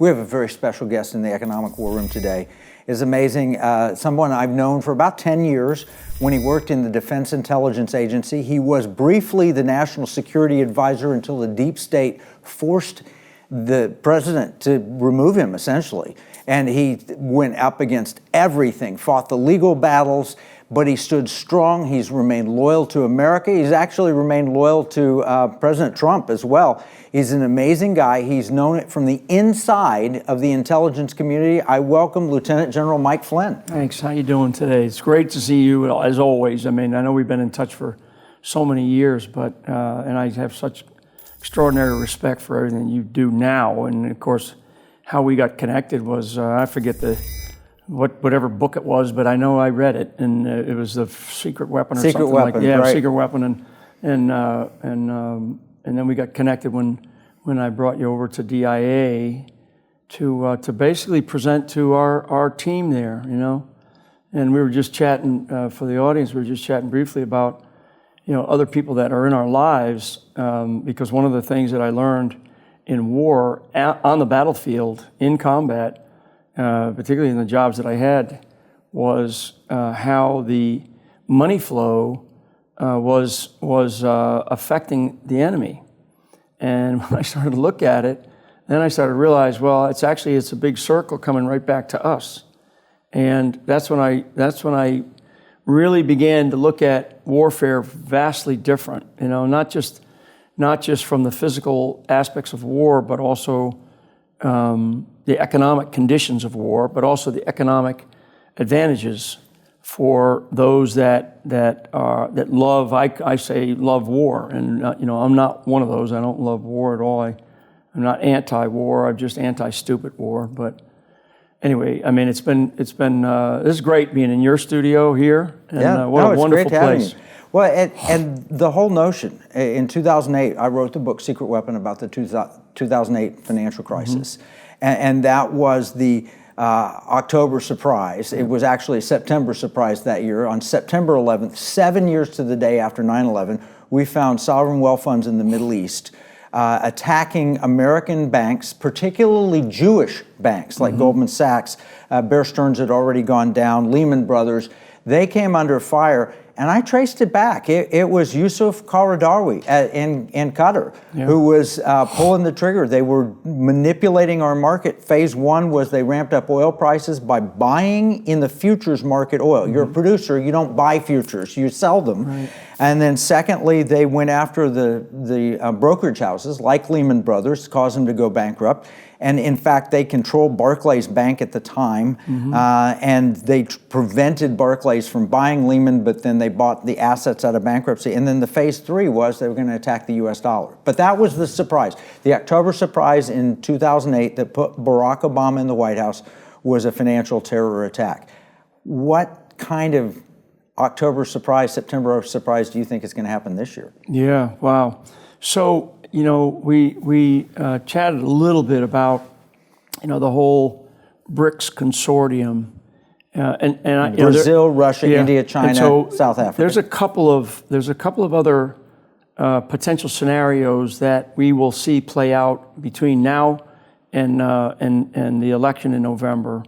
We have a very special guest in the Economic War Room today. It's amazing. Someone I've known for about 10 years. When he worked in the Defense Intelligence Agency, he was briefly the National Security Advisor until the deep state forced the president to remove him, essentially. And he went up against everything, fought the legal battles, but he stood strong. He's remained loyal to America. He's actually remained loyal to President Trump as well. He's an amazing guy. He's known it from the inside of the intelligence community. I welcome Lieutenant General Mike Flynn. Thanks. How you doing today? It's great to see you, as always. I mean, I know we've been in touch for so many years, but and I have such extraordinary respect for everything you do now. And of course, how we got connected was, I forget whatever book it was, but I know I read it, and it was The Secret Weapon or something like that. Yeah, right. Secret Weapon, and then we got connected when I brought you over to DIA to basically present to our team there, you know. And we were just chatting for the audience. We were just chatting briefly about, you know, other people that are in our lives, because one of the things that I learned in war, on the battlefield, in combat, particularly in the jobs that I had, was how the money flow was affecting the enemy. And when I started to look at it, then I started to realize, well, it's a big circle coming right back to us. And that's when I really began to look at warfare vastly different. You know, not just from the physical aspects of war, but also the economic conditions of war, but also the economic advantages for those that love. I say love war, and you know, I'm not one of those. I don't love war at all. I'm not anti-war. I'm just anti-stupid war. But anyway, I mean, it's been this is great being in your studio here, and what a wonderful place. Well, and the whole notion, in 2008, I wrote the book Secret Weapon about the 2008 financial crisis. Mm-hmm. And that was the October surprise. It was actually a September surprise that year. On September 11th, 7 years to the day after 9/11, we found sovereign wealth funds in the Middle East attacking American banks, particularly Jewish banks like Goldman Sachs. Bear Stearns had already gone down, Lehman Brothers. They came under fire. And I traced it back. It was Yusuf Qaradawi in Qatar who was pulling the trigger. They were manipulating our market. Phase one was they ramped up oil prices by buying in the futures market oil. You're a producer, you don't buy futures, you sell them. Right. And then secondly, they went after the brokerage houses like Lehman Brothers, caused them to go bankrupt. And in fact, they controlled Barclays Bank at the time, and they prevented Barclays from buying Lehman, but then they bought the assets out of bankruptcy. And then the phase three was they were going to attack the US dollar. But that was the surprise. The October surprise in 2008 that put Barack Obama in the White House was a financial terror attack. What kind of October surprise, September surprise do you think is going to happen this year? Yeah, wow. So, you know, we chatted a little bit about, you know, the whole BRICS consortium, and Brazil, Russia, India, China, so South Africa. There's a couple of other potential scenarios that we will see play out between now and the election in November.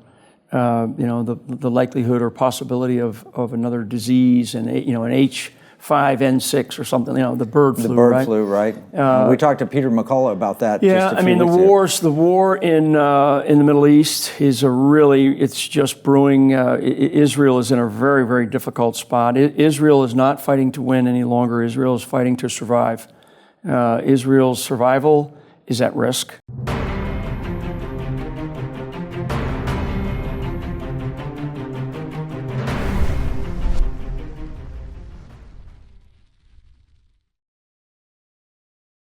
You know, the likelihood or possibility of another disease, and you know, an H5N6 or something, you know, the bird flu, right? The bird flu, right. We talked to Peter McCullough about that. Yeah, I mean, the war in the Middle East is it's just brewing. Israel is in a very, very difficult spot. Israel is not fighting to win any longer. Israel is fighting to survive. Israel's survival is at risk.